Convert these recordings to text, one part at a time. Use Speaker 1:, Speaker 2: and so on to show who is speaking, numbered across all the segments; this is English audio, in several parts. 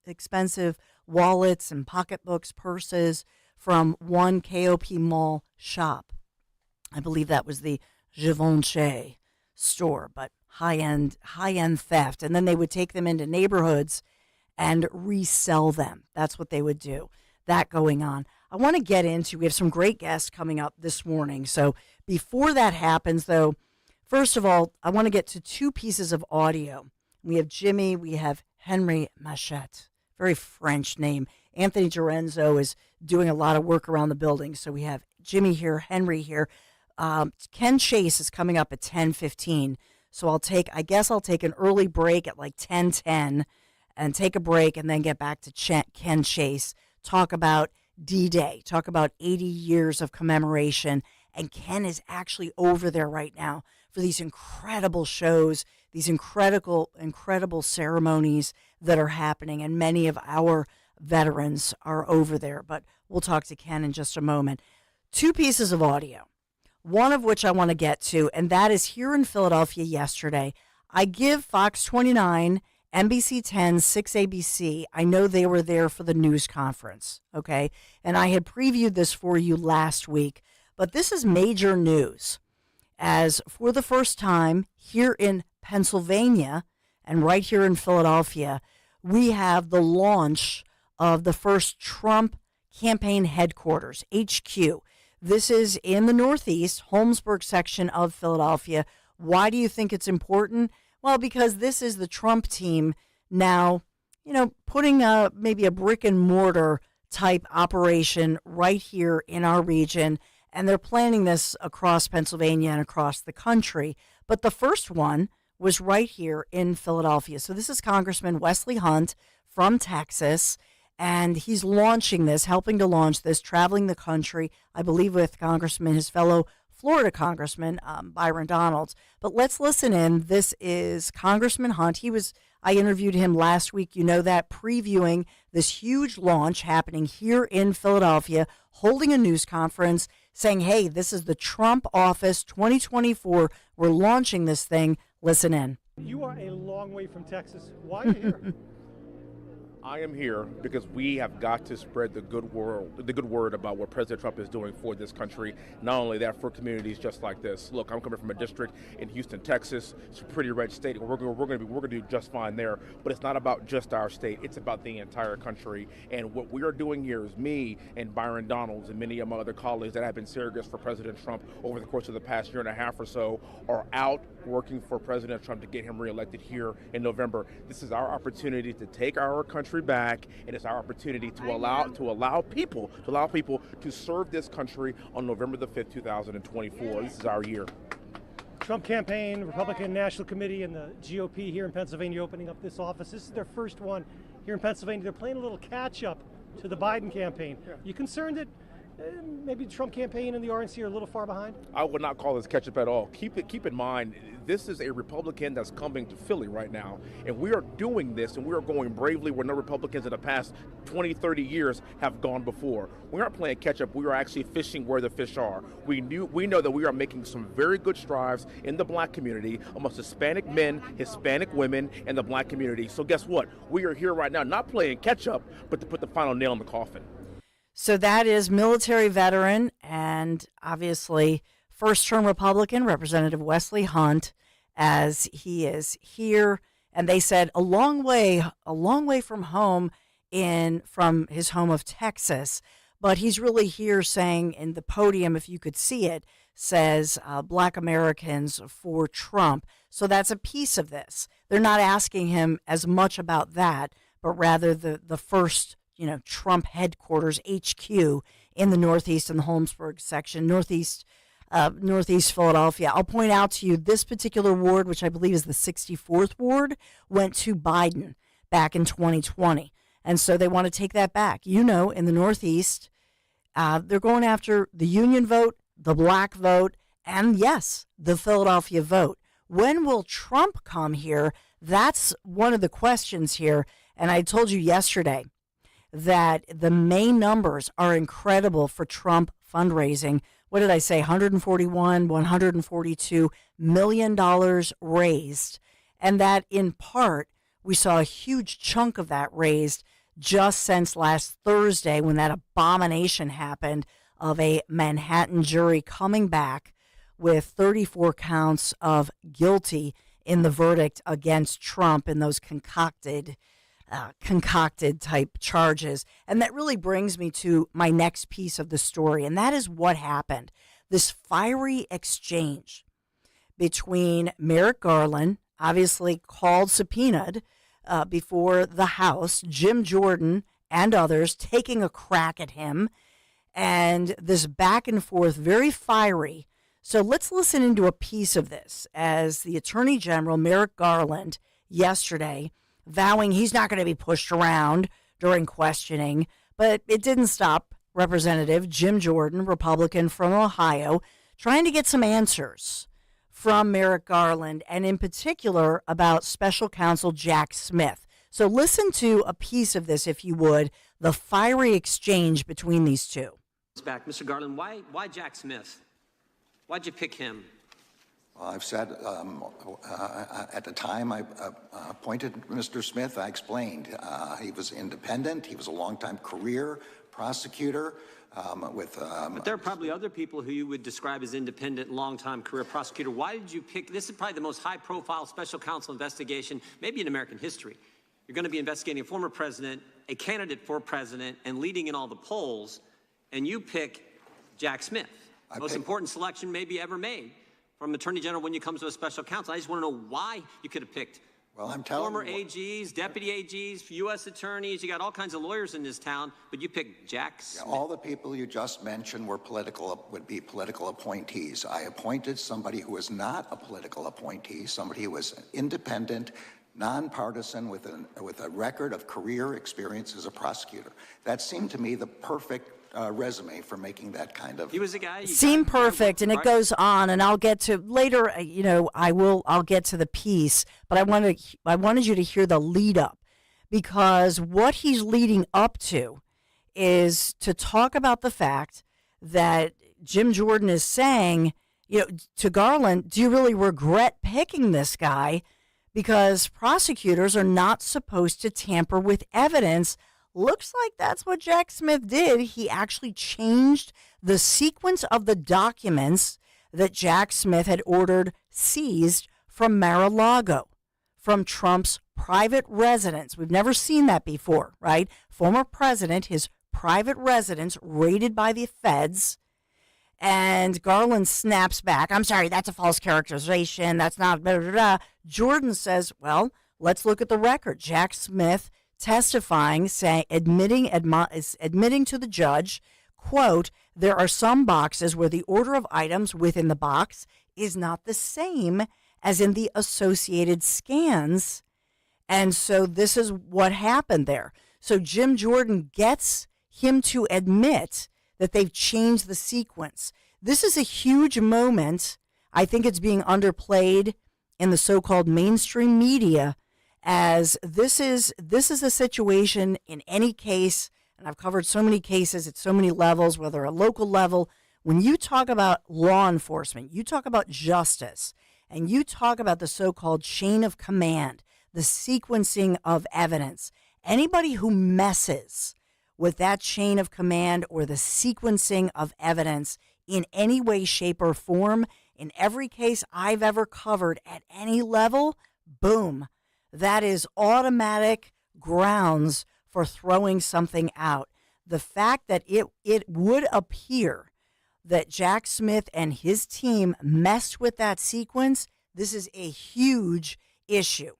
Speaker 1: expensive wallets and pocketbooks, purses from one KOP Mall shop. I believe that was the Givenchy store, but high-end theft. And then they would take them into neighborhoods and resell them. That's what they would do. That going on. I want to get into, we have some great guests coming up this morning. So before that happens, though, first of all, I want to get to two pieces of audio. We have Jimmy, we have Henry Machette, very French name. Anthony Gerenzo is doing a lot of work around the building. So we have Jimmy here, Henry here. Ken Chase is coming up at 10:15. So I'll take an early break at like 10:10 and take a break and then get back to Ken Chase, talk about D-Day, talk about 80 years of commemoration. And Ken is actually over there right now for these incredible shows, these incredible ceremonies that are happening. And many of our veterans are over there. But we'll talk to Ken in just a moment. Two pieces of audio, one of which I want to get to, and that is here in Philadelphia yesterday. I give Fox 29, NBC 10, 6ABC, I know they were there for the news conference, okay? And I had previewed this for you last week, but this is major news, as for the first time here in Pennsylvania and right here in Philadelphia, we have the launch of the first Trump campaign headquarters, HQ. This is in the Northeast, Holmesburg section of Philadelphia. Why do you think it's important? Well, because this is the Trump team now, putting maybe a brick and mortar type operation right here in our region. And they're planning this across Pennsylvania and across the country. But the first one was right here in Philadelphia. So this is Congressman Wesley Hunt from Texas. And he's launching this, helping to launch this, traveling the country, I believe with his fellow Florida Congressman Byron Donalds. But let's listen in. This is Congressman Hunt. I interviewed him last week, that, previewing this huge launch happening here in Philadelphia, holding a news conference, saying, hey, this is the Trump office 2024. We're launching this thing. Listen in.
Speaker 2: You are a long way from Texas. Why are you here?
Speaker 3: I am here because we have got to spread the good word about what President Trump is doing for this country. Not only that, for communities just like this. Look, I'm coming from a district in Houston, Texas. It's a pretty red state. We're going to do just fine there. But it's not about just our state. It's about the entire country. And what we are doing here is me and Byron Donalds and many of my other colleagues that have been surrogates for President Trump over the course of the past year and a half or so are out working for President Trump to get him reelected here in November. This is our opportunity to take our country back, and it's our opportunity to allow people to serve this country on November the 5th, 2024. This is our year.
Speaker 2: Trump campaign, Republican National Committee, and the GOP here in Pennsylvania opening up this office. This is their first one here in Pennsylvania. They're playing a little catch-up to the Biden campaign. Yeah. You concerned that maybe the Trump campaign and the RNC are a little far behind?
Speaker 3: I would not call this catch-up at all. Keep in mind, this is a Republican that's coming to Philly right now, and we are doing this, and we are going bravely where no Republicans in the past 20, 30 years have gone before. We aren't playing catch-up. We are actually fishing where the fish are. We know that we are making some very good strides in the black community, amongst Hispanic men, Hispanic women, and the black community. So guess what? We are here right now, not playing catch-up, but to put the final nail in the coffin.
Speaker 1: So that is military veteran and obviously first-term Republican, Representative Wesley Hunt, as he is here. And they said a long way from home, from his home of Texas. But he's really here saying, in the podium, if you could see it, says Black Americans for Trump. So that's a piece of this. They're not asking him as much about that, but rather the first Trump headquarters, HQ, in the Northeast and the Holmesburg section, Northeast Philadelphia. I'll point out to you this particular ward, which I believe is the 64th ward, went to Biden back in 2020. And so they want to take that back. In the Northeast, they're going after the union vote, the black vote, and yes, the Philadelphia vote. When will Trump come here? That's one of the questions here. And I told you yesterday that the May numbers are incredible for Trump fundraising. What did I say? $142 million raised. And that in part We saw a huge chunk of that raised just since last Thursday when that abomination happened of a Manhattan jury coming back with 34 counts of guilty in the verdict against Trump in those concocted type charges. And that really brings me to my next piece of the story, and that is what happened. This fiery exchange between Merrick Garland, obviously called subpoenaed before the House, Jim Jordan and others taking a crack at him, and this back and forth, very fiery. So let's listen into a piece of this as the Attorney General, Merrick Garland, yesterday, vowing he's not going to be pushed around during questioning. But it didn't stop Representative Jim Jordan, Republican from Ohio, trying to get some answers from Merrick Garland, and in particular about Special Counsel Jack Smith. So listen to a piece of this, if you would, the fiery exchange between these two.
Speaker 4: Back, Mr. Garland, why Jack Smith? Why'd you pick him?
Speaker 5: Well, I've said at the time I appointed Mr. Smith, I explained he was independent. He was a longtime career prosecutor
Speaker 4: But there are probably other people who you would describe as independent, long-time career prosecutor. Why did you pick? This is probably the most high-profile special counsel investigation, maybe in American history. You're going to be investigating a former president, a candidate for president, and leading in all the polls, and you pick Jack Smith. Most important selection maybe ever made from Attorney General when you come to a special counsel. I just want to know why you could have picked former AGs, deputy AGs, U.S. attorneys. You got all kinds of lawyers in this town, but you picked Jack Smith.
Speaker 5: All the people you just mentioned would be political appointees. I appointed somebody who was not a political appointee, somebody who was independent, nonpartisan, with a record of career experience as a prosecutor. That seemed to me the perfect resume for making that kind of.
Speaker 4: He was a guy.
Speaker 1: Seemed perfect, and it goes on, and I'll get to later. I'll get to the piece, but I wanted you to hear the lead up, because what he's leading up to is to talk about the fact that Jim Jordan is saying, to Garland, do you really regret picking this guy? Because prosecutors are not supposed to tamper with evidence. Looks like that's what Jack Smith did. He actually changed the sequence of the documents that Jack Smith had ordered seized from Mar-a-Lago, from Trump's private residence. We've never seen that before, right? Former president, his private residence raided by the feds. And Garland snaps back. I'm sorry, that's a false characterization. That's not blah, blah, blah. Jordan says, well, let's look at the record. Jack Smith testifying, admitting to the judge, quote, there are some boxes where the order of items within the box is not the same as in the associated scans. And so this is what happened there. So Jim Jordan gets him to admit that they've changed the sequence. This is a huge moment. I think it's being underplayed in the so-called mainstream media, as this is a situation in any case, and I've covered so many cases at so many levels, whether a local level. When you talk about law enforcement, you talk about justice, and you talk about the so-called chain of command, the sequencing of evidence. Anybody who messes with that chain of command or the sequencing of evidence in any way, shape, or form, in every case I've ever covered at any level, boom, that is automatic grounds for throwing something out. The fact that it would appear that Jack Smith and his team messed with that sequence, this is a huge issue.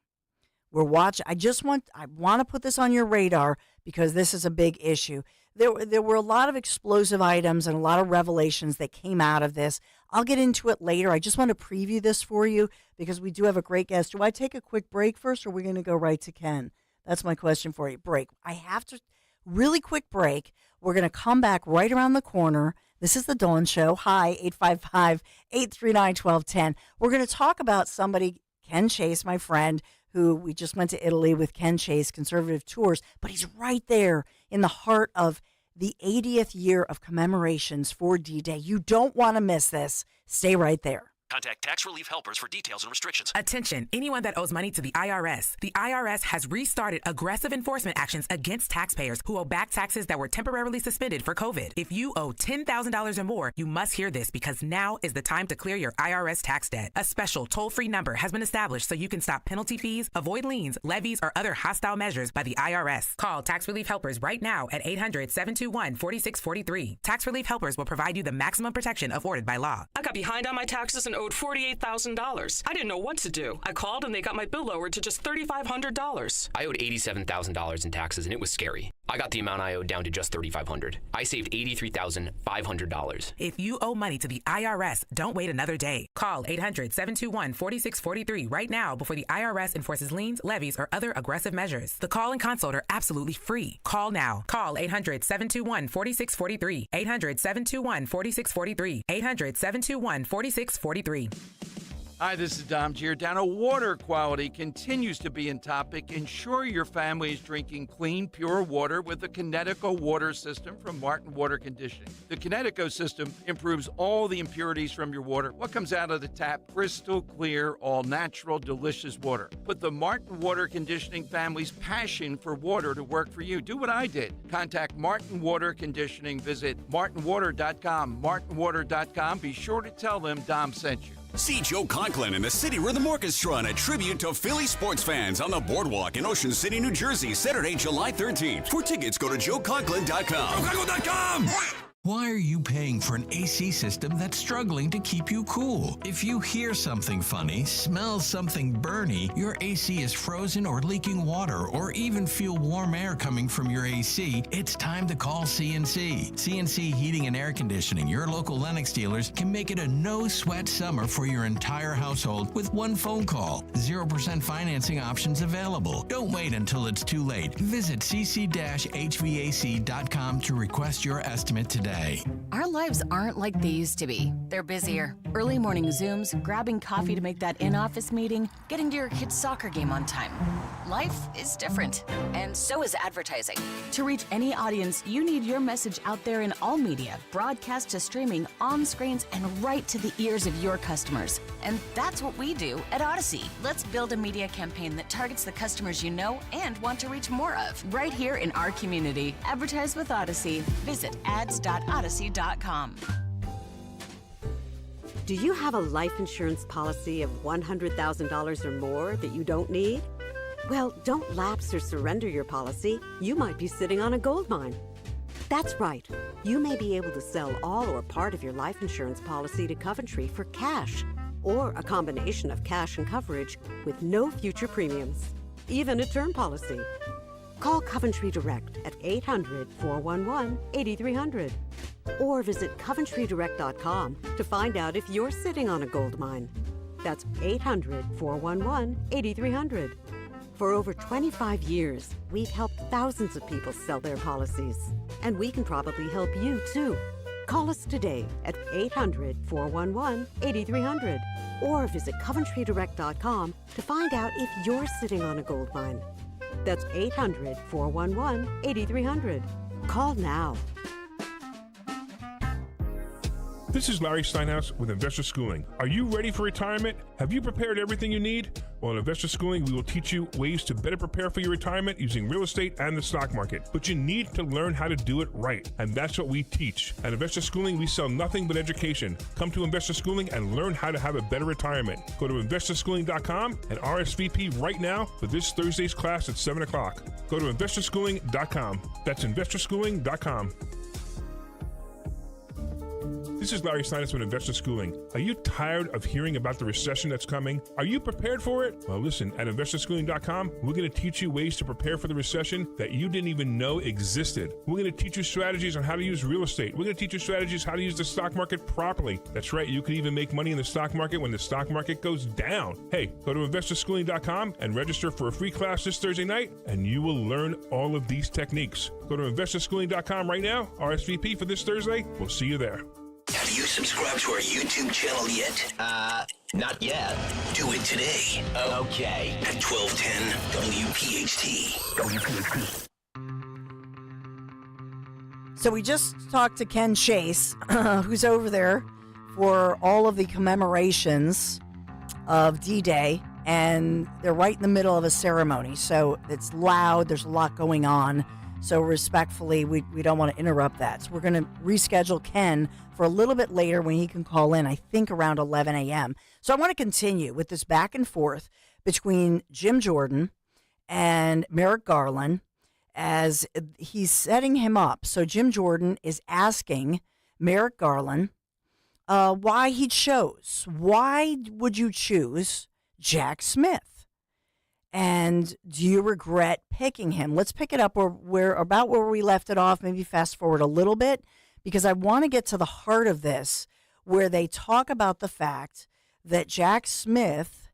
Speaker 1: I want to put this on your radar because this is a big issue. There were a lot of explosive items and a lot of revelations that came out of this. I'll get into it later. I just want to preview this for you because we do have a great guest. Do I take a quick break first, or are we going to go right to Ken? That's my question for you. Break. I have to, really quick break. We're going to come back right around the corner. This is The Dawn Show. Hi, 855-839-1210. We're going to talk about somebody, Ken Chase, my friend, who we just went to Italy with Ken Chase, Conservative Tours, but he's right there in the heart of the 80th year of commemorations for D-Day. You don't want to miss this. Stay right there.
Speaker 6: Contact Tax Relief Helpers for details and restrictions.
Speaker 7: Attention, anyone that owes money to the IRS. The IRS has restarted aggressive enforcement actions against taxpayers who owe back taxes that were temporarily suspended for COVID. If you owe $10,000 or more, you must hear this because now is the time to clear your IRS tax debt. A special toll-free number has been established so you can stop penalty fees, avoid liens, levies, or other hostile measures by the IRS. Call Tax Relief Helpers right now at 800-721-4643. Tax Relief Helpers will provide you the maximum protection afforded by law.
Speaker 8: I got behind on my taxes and owed $48,000. I didn't know what to do. I called and they got my bill lowered to just $3,500.
Speaker 9: I owed $87,000 in taxes and it was scary. I got the amount I owed down to just $3,500. I saved $83,500.
Speaker 7: If you owe money to the IRS, don't wait another day. Call 800-721-4643 right now before the IRS enforces liens, levies, or other aggressive measures. The call and consult are absolutely free. Call now. Call 800-721-4643. 800-721-4643. 800-721-4643.
Speaker 10: Hi, this is Dom Giordano. Water quality continues to be in topic. Ensure your family is drinking clean, pure water with the Kinetico water system from Martin Water Conditioning. The Kinetico system improves all the impurities from your water. What comes out of the tap? Crystal clear, all natural, delicious water. Put the Martin Water Conditioning family's passion for water to work for you. Do what I did. Contact Martin Water Conditioning. Visit martinwater.com. martinwater.com. Be sure to tell them Dom sent you.
Speaker 11: See Joe Conklin and the City Rhythm Orchestra in a tribute to Philly sports fans on the Boardwalk in Ocean City, New Jersey, Saturday, July 13th. For tickets, go to joeconklin.com. joeconklin.com!
Speaker 12: Why are you paying for an AC system that's struggling to keep you cool? If you hear something funny, smell something burny, your AC is frozen or leaking water, or even feel warm air coming from your AC, it's time to call CNC. CNC Heating and Air Conditioning, your local Lennox dealers, can make it a no-sweat summer for your entire household with one phone call. 0% financing options available. Don't wait until it's too late. Visit cc-hvac.com to request your estimate today.
Speaker 13: Our lives aren't like they used to be. They're busier. Early morning Zooms, grabbing coffee to make that in-office meeting, getting to your kid's soccer game on time. Life is different, and so is advertising. To reach any audience, you need your message out there in all media, broadcast to streaming, on screens, and right to the ears of your customers. And that's what we do at Odyssey. Let's build a media campaign that targets the customers you know and want to reach more of, right here in our community. Advertise with Odyssey. Visit ads.odyssey.com.
Speaker 14: Do you have a life insurance policy of $100,000 or more that you don't need? Well, don't lapse or surrender your policy. You might be sitting on a gold mine. That's right. You may be able to sell all or part of your life insurance policy to Coventry for cash, or a combination of cash and coverage with no future premiums, even a term policy. Call Coventry Direct at 800-411-8300 or visit coventrydirect.com to find out if you're sitting on a gold mine. That's 800-411-8300. For over 25 years, we've helped thousands of people sell their policies, and we can probably help you too. Call us today at 800-411-8300 or visit coventrydirect.com to find out if you're sitting on a gold mine. That's 800-411-8300. Call now.
Speaker 15: This is Larry Steinhaus with Investor Schooling. Are you ready for retirement? Have you prepared everything you need? Well, in Investor Schooling, we will teach you ways to better prepare for your retirement using real estate and the stock market. But you need to learn how to do it right, and that's what we teach. At Investor Schooling, we sell nothing but education. Come to Investor Schooling and learn how to have a better retirement. Go to investorschooling.com and RSVP right now for this Thursday's class at 7 o'clock. Go to investorschooling.com. That's investorschooling.com. This is Larry Steinhaus with Investor Schooling. Are you tired of hearing about the recession that's coming? Are you prepared for it? Well, listen, at investorschooling.com, we're going to teach you ways to prepare for the recession that you didn't even know existed. We're going to teach you strategies on how to use real estate. We're going to teach you strategies how to use the stock market properly. That's right, you can even make money in the stock market when the stock market goes down. Hey, go to investorschooling.com and register for a free class this Thursday night, and you will learn all of these techniques. Go to investorschooling.com right now, RSVP for this Thursday. We'll see you there.
Speaker 6: Have you subscribed to our YouTube channel yet?
Speaker 9: Not yet.
Speaker 6: Do it today.
Speaker 9: Okay.
Speaker 6: At 1210 WPHT.
Speaker 1: So we just talked to Ken Chase, who's over there for all of the commemorations of D-Day, and they're right in the middle of a ceremony, so it's loud, there's a lot going on, so respectfully, we don't want to interrupt that. So we're going to reschedule Ken for a little bit later when he can call in, I think around 11 a.m. So I want to continue with this back and forth between Jim Jordan and Merrick Garland as he's setting him up. So Jim Jordan is asking Merrick Garland why he chose. Why would you choose Jack Smith? And do you regret picking him? Let's pick it up where we left it off, maybe fast forward a little bit, because I want to get to the heart of this, where they talk about the fact that Jack Smith,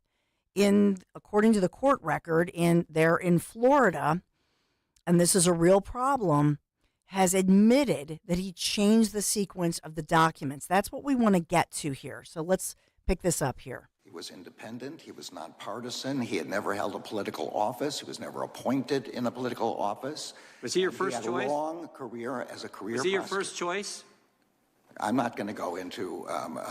Speaker 1: according to the court record, in Florida, and this is a real problem, has admitted that he changed the sequence of the documents. That's what we want to get to here. So let's pick this up here.
Speaker 5: He was independent. He was nonpartisan. He had never held a political office. He was never appointed in a political office.
Speaker 4: Was he your first choice?
Speaker 5: He had a long career as a career
Speaker 4: Was he your first choice?
Speaker 5: I'm not going to go into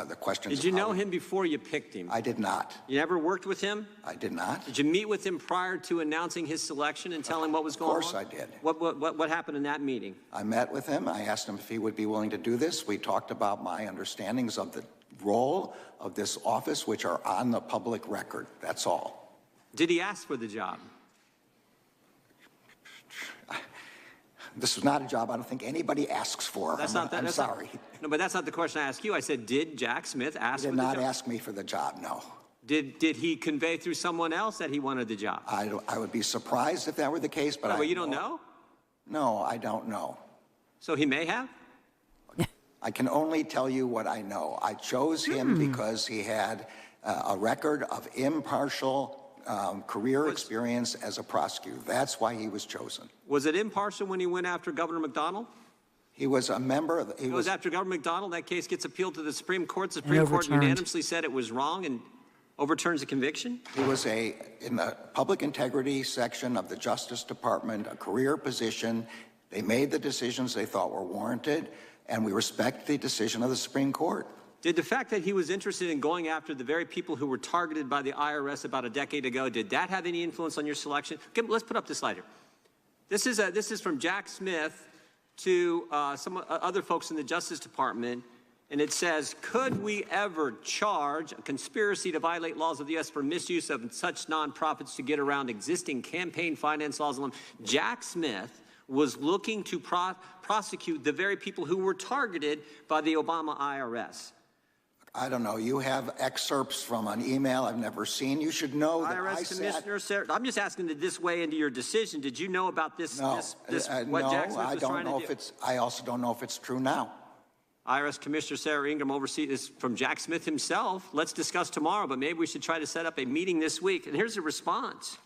Speaker 5: the questions.
Speaker 4: Did you know him before you picked him?
Speaker 5: I did not.
Speaker 4: You never worked with him?
Speaker 5: I did not.
Speaker 4: Did you meet with him prior to announcing his selection and tell him what was going on?
Speaker 5: Of course I did.
Speaker 4: What happened in that meeting?
Speaker 5: I met with him. I asked him if he would be willing to do this. We talked about my understandings of the role of this office, which are on the public record. That's all.
Speaker 4: Did he ask for the job?
Speaker 5: This is not a job I don't think anybody asks for. I'm sorry.
Speaker 4: No, but that's not the question I asked you. I said, did Jack Smith ask for the job?
Speaker 5: He did not ask me for the job, no.
Speaker 4: Did he convey through someone else that he wanted the job?
Speaker 5: I would be surprised if that were the case, but
Speaker 4: you don't know?
Speaker 5: No, I don't know.
Speaker 4: So he may have?
Speaker 5: I can only tell you what I know. I chose him because he had a record of impartial career experience as a prosecutor. That's why he was chosen.
Speaker 4: Was it impartial when he went after Governor McDonnell?
Speaker 5: He was a member of
Speaker 4: He was after Governor McDonnell. That case gets appealed to the Supreme Court. The Supreme Court unanimously said it was wrong and overturns the conviction?
Speaker 5: He was in the public integrity section of the Justice Department, a career position. They made the decisions they thought were warranted, and we respect the decision of the Supreme Court.
Speaker 4: Did the fact that he was interested in going after the very people who were targeted by the IRS about a decade ago, did that have any influence on your selection? Okay, let's put up this slide here. This is from Jack Smith to some other folks in the Justice Department, and it says, could we ever charge a conspiracy to violate laws of the U.S. for misuse of such nonprofits to get around existing campaign finance laws? Jack Smith was looking to prosecute the very people who were targeted by the Obama IRS.
Speaker 5: I don't know. You have excerpts from an email I've never seen. You should know that
Speaker 4: IRS Commissioner Sarah, I'm just asking this way into your decision. Did you know about this?
Speaker 5: No,
Speaker 4: what Jack Smith was trying to do?
Speaker 5: I also don't know if it's true now.
Speaker 4: IRS Commissioner Sarah Ingram oversees this from Jack Smith himself. Let's discuss tomorrow, but maybe we should try to set up a meeting this week. And here's the response.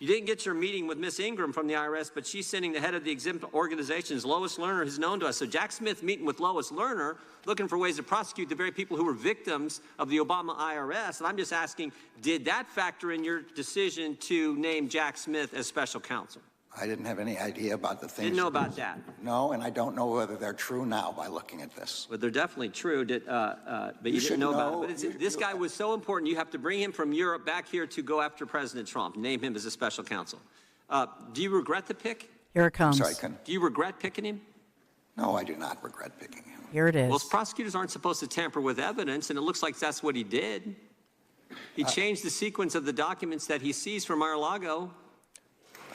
Speaker 4: You didn't get your meeting with Miss Ingram from the IRS, but she's sending the head of the exempt organizations, Lois Lerner, who's known to us. So Jack Smith meeting with Lois Lerner, looking for ways to prosecute the very people who were victims of the Obama IRS. And I'm just asking, did that factor in your decision to name Jack Smith as special counsel?
Speaker 5: I didn't have any idea about the things.
Speaker 4: Didn't know about that?
Speaker 5: No, and I don't know whether they're true now by looking at this.
Speaker 4: But they're definitely true, but you didn't know about it. But this guy was so important, you have to bring him from Europe back here to go after President Trump, name him as a special counsel. Do you regret the pick?
Speaker 1: Here it comes.
Speaker 5: Sorry,
Speaker 4: do you regret picking him?
Speaker 5: No, I do not regret picking him.
Speaker 1: Here it is.
Speaker 4: Well, prosecutors aren't supposed to tamper with evidence, and it looks like that's what he did. He changed the sequence of the documents that he seized from Mar-a-Lago.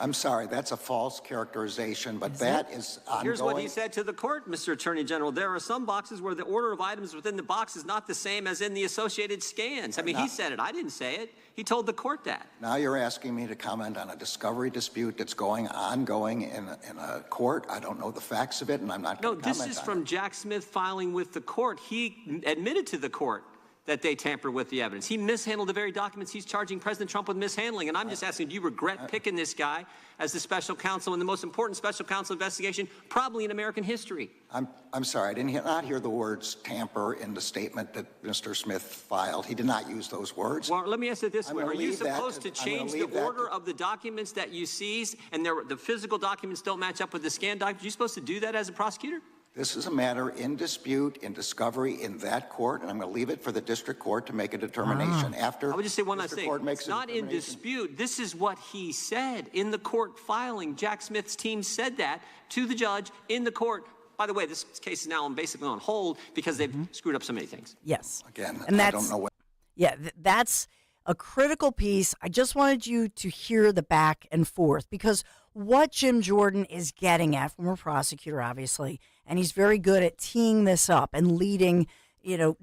Speaker 5: I'm sorry, that's a false characterization, but that is ongoing.
Speaker 4: Here's what he said to the court, Mr. Attorney General. There are some boxes where the order of items within the box is not the same as in the associated scans. I mean, he said it. I didn't say it. He told the court that.
Speaker 5: Now you're asking me to comment on a discovery dispute that's ongoing in a court. I don't know the facts of it, and I'm not going to comment on it.
Speaker 4: No, this is from Jack Smith filing with the court. He admitted to the court that they tampered with the evidence. He mishandled the very documents he's charging President Trump with mishandling. And I'm just asking, do you regret picking this guy as the special counsel in the most important special counsel investigation probably in American history?
Speaker 5: I'm sorry, I did not hear the words tamper in the statement that Mr. Smith filed. He did not use those words.
Speaker 4: Well, let me ask it this way. Are you supposed to change the order of the documents that you seize and the physical documents don't match up with the scanned documents? Are you supposed to do that as a prosecutor?
Speaker 5: This is a matter in dispute, in discovery in that court, and I'm going to leave it for the district court to make a determination. After
Speaker 4: I would just say one last thing.
Speaker 5: It's
Speaker 4: not in dispute. This is what he said in the court filing. Jack Smith's team said that to the judge in the court. By the way, this case is now basically on hold because they've screwed up so many things.
Speaker 1: Yes.
Speaker 5: Again,
Speaker 1: and
Speaker 5: I don't know what.
Speaker 1: Yeah, that's a critical piece. I just wanted you to hear the back and forth because what Jim Jordan is getting at, former prosecutor, obviously, and he's very good at teeing this up and leading,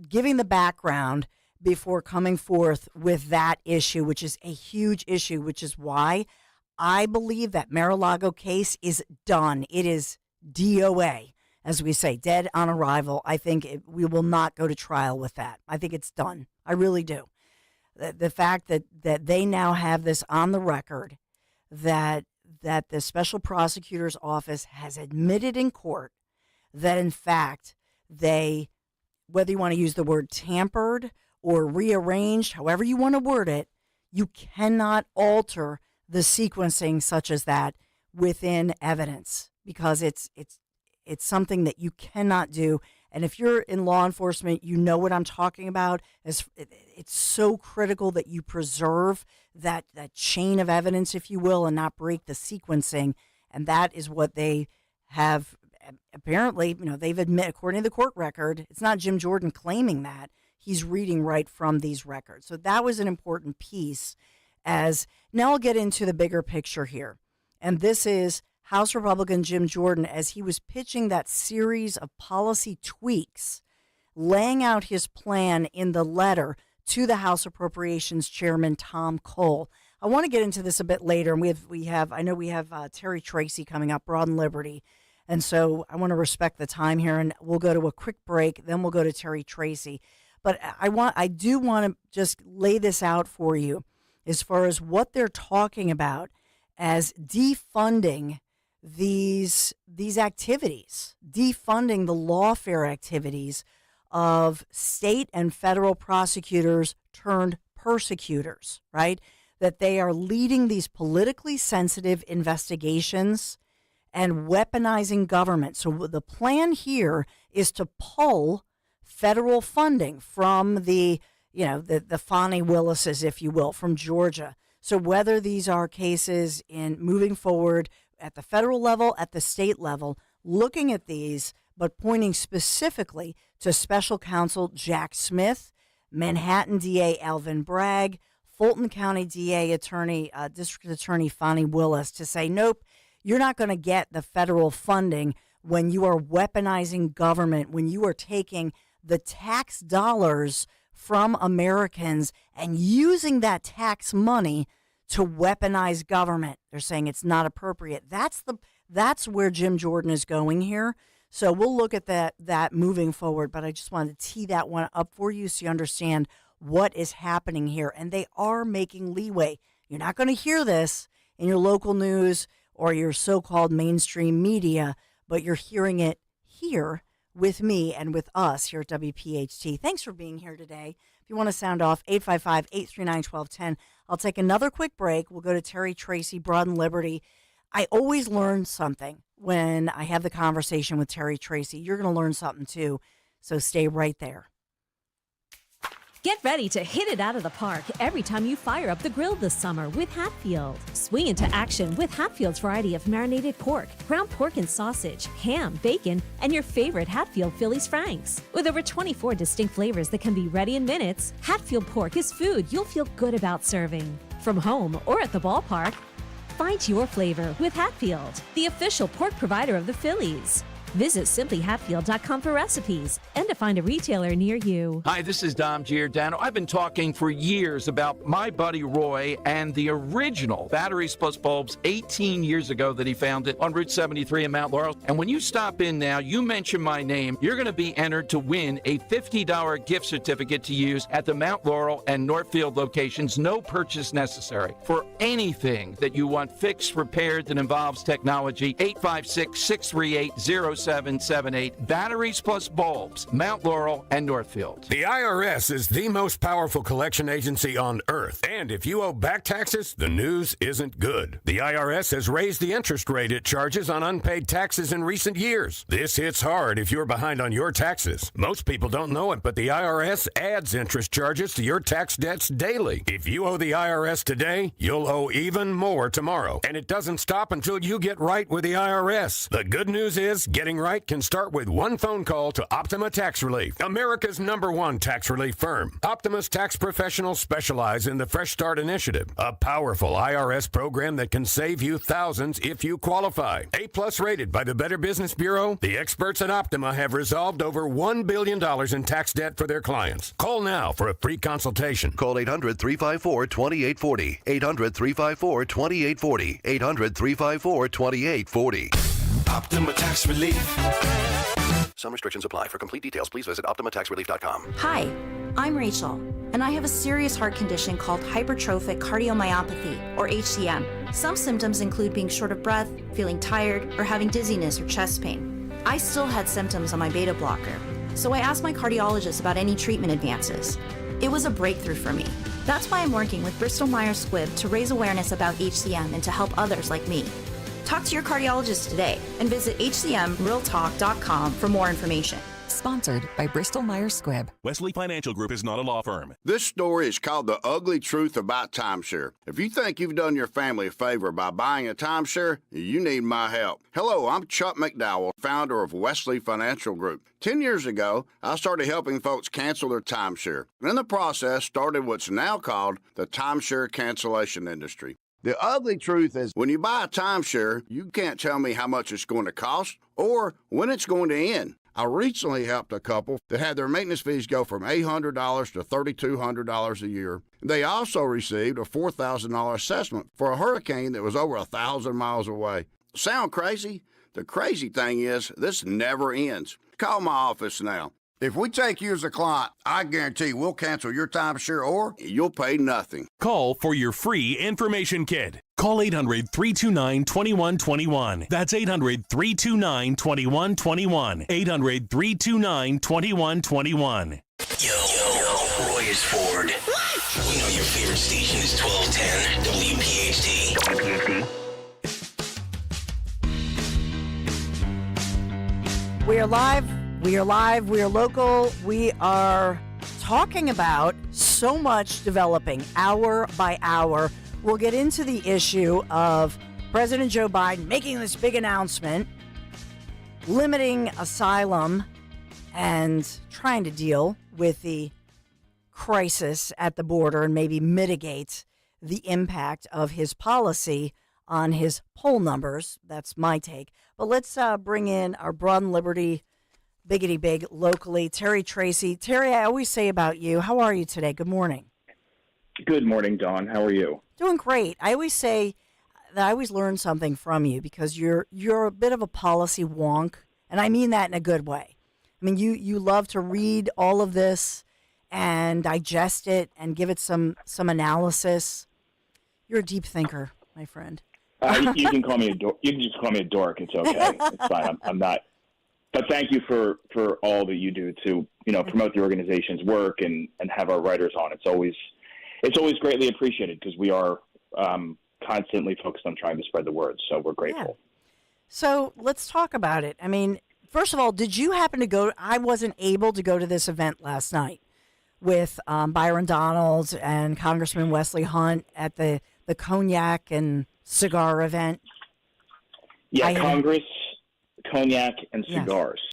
Speaker 1: giving the background before coming forth with that issue, which is a huge issue, which is why I believe that Mar-a-Lago case is done. It is DOA, as we say, dead on arrival. I think we will not go to trial with that. I think it's done. I really do. The fact that they now have this on the record, that the special prosecutor's office has admitted in court that, in fact, they, whether you want to use the word tampered or rearranged, however you want to word it, you cannot alter the sequencing such as that within evidence because it's something that you cannot do. And if you're in law enforcement, you know what I'm talking about. It's so critical that you preserve that chain of evidence, if you will, and not break the sequencing. And that is what they have apparently, they've admitted, according to the court record, it's not Jim Jordan claiming that. He's reading right from these records. So that was an important piece. As now I'll get into the bigger picture here. And this is House Republican Jim Jordan, as he was pitching that series of policy tweaks, laying out his plan in the letter to the House Appropriations Chairman Tom Cole. I want to get into this a bit later, and we have Terry Tracy coming up, Broad and Liberty, and so I want to respect the time here, and we'll go to a quick break, then we'll go to Terry Tracy. But I do want to just lay this out for you as far as what they're talking about as defunding these activities, defunding the lawfare activities of state and federal prosecutors turned persecutors, right? That they are leading these politically sensitive investigations and weaponizing government. So the plan here is to pull federal funding from the Fani Willises, if you will, from Georgia. So whether these are cases in moving forward at the federal level, at the state level, looking at these, but pointing specifically to Special Counsel Jack Smith, Manhattan DA Alvin Bragg, Fulton County DA District Attorney Fani Willis, to say, nope, you're not going to get the federal funding when you are weaponizing government, when you are taking the tax dollars from Americans and using that tax money to weaponize government. They're saying it's not appropriate. That's where Jim Jordan is going here. So we'll look at that moving forward, but I just wanted to tee that one up for you so you understand what is happening here. And they are making leeway. You're not going to hear this in your local news or your so-called mainstream media, but you're hearing it here with me and with us here at WPHT. Thanks for being here today. If you want to sound off, 855-839-1210. I'll take another quick break. We'll go to Terry Tracy, Broad and Liberty. I always learn something when I have the conversation with Terry Tracy. You're going to learn something too, so stay right there.
Speaker 16: Get ready to hit it out of the park every time you fire up the grill this summer with Hatfield. Swing into action with Hatfield's variety of marinated pork, ground pork and sausage, ham, bacon, and your favorite Hatfield Phillies Franks. With over 24 distinct flavors that can be ready in minutes, Hatfield pork is food you'll feel good about serving. From home or at the ballpark, find your flavor with Hatfield, the official pork provider of the Phillies. Visit simplyhatfield.com for recipes and to find a retailer near you.
Speaker 10: Hi, this is Dom Giordano. I've been talking for years about my buddy Roy and the original Batteries Plus bulbs 18 years ago that he founded on Route 73 in Mount Laurel. And when you stop in now, you mention my name, you're going to be entered to win a $50 gift certificate to use at the Mount Laurel and Northfield locations, no purchase necessary. For anything that you want fixed, repaired that involves technology, 856-638-06 4778. Batteries plus bulbs, Mount Laurel and Northfield.
Speaker 17: The IRS is the most powerful collection agency on earth. And if you owe back taxes, the news isn't good. The IRS has raised the interest rate it charges on unpaid taxes in recent years. This hits hard if you're behind on your taxes. Most people don't know it, but the IRS adds interest charges to your tax debts daily. If you owe the IRS today, you'll owe even more tomorrow. And it doesn't stop until you get right with the IRS. The good news is getting right can start with one phone call to Optima Tax Relief, America's #1 tax relief firm. Optima's tax professionals specialize in the Fresh Start Initiative, a powerful IRS program that can save you thousands if you qualify. A+ rated by the Better Business Bureau, the experts at Optima have resolved over $1 billion in tax debt for their clients. Call now for a free consultation.
Speaker 18: Call 800-354-2840. 800-354-2840. 800-354-2840.
Speaker 6: Optima Tax Relief.
Speaker 18: Some restrictions apply. For complete details, please visit OptimaTaxRelief.com.
Speaker 19: Hi, I'm Rachel, and I have a serious heart condition called hypertrophic cardiomyopathy, or HCM. Some symptoms include being short of breath, feeling tired, or having dizziness or chest pain. I still had symptoms on my beta blocker, so I asked my cardiologist about any treatment advances. It was a breakthrough for me. That's why I'm working with Bristol Myers Squibb to raise awareness about HCM and to help others like me. Talk to your cardiologist today and visit hcmrealtalk.com for more information.
Speaker 20: Sponsored by Bristol Myers Squibb.
Speaker 21: Wesley Financial Group is not a law firm.
Speaker 22: This story is called The Ugly Truth About Timeshare. If you think you've done your family a favor by buying a timeshare, you need my help. Hello, I'm Chuck McDowell, founder of Wesley Financial Group. 10 years ago, I started helping folks cancel their timeshare. In the process, started what's now called the timeshare cancellation industry. The ugly truth is when you buy a timeshare, you can't tell me how much it's going to cost or when it's going to end. I recently helped a couple that had their maintenance fees go from $800 to $3,200 a year. They also received a $4,000 assessment for a hurricane that was over 1,000 miles away. Sound crazy? The crazy thing is this never ends. Call my office now. If we take you as a client, I guarantee we'll cancel your timeshare or you'll pay nothing.
Speaker 21: Call for your free information kit. Call 800-329-2121. That's 800-329-2121. 800-329-2121.
Speaker 6: Yo, Roy is Ford. We know your favorite station is 1210 WPHT.
Speaker 1: We are live. We are live. We are local. We are talking about so much developing hour by hour. We'll get into the issue of President Joe Biden making this big announcement, limiting asylum and trying to deal with the crisis at the border and maybe mitigate the impact of his policy on his poll numbers. That's my take. But let's bring in our Broad and Liberty Biggity Big locally, Terry Tracy. Terry, I always say about you, how are you today? Good morning.
Speaker 23: Good morning, Dawn. How are you?
Speaker 1: Doing great. I always say that I always learn something from you because you're a bit of a policy wonk, and I mean that in a good way. I mean, you love to read all of this and digest it and give it some analysis. You're a deep thinker, my friend.
Speaker 23: You can call me a dork. You can just call me a dork. It's okay. It's fine. I'm not. But thank you for all that you do to promote the organization's work and have our writers on. It's always greatly appreciated because we are constantly focused on trying to spread the word. So we're grateful.
Speaker 1: Yeah. So let's talk about it. I mean, first of all, did you happen to go? I wasn't able to go to this event last night with Byron Donalds and Congressman Wesley Hunt at the cognac and cigar event.
Speaker 23: Yeah, Congress. Cognac and cigars.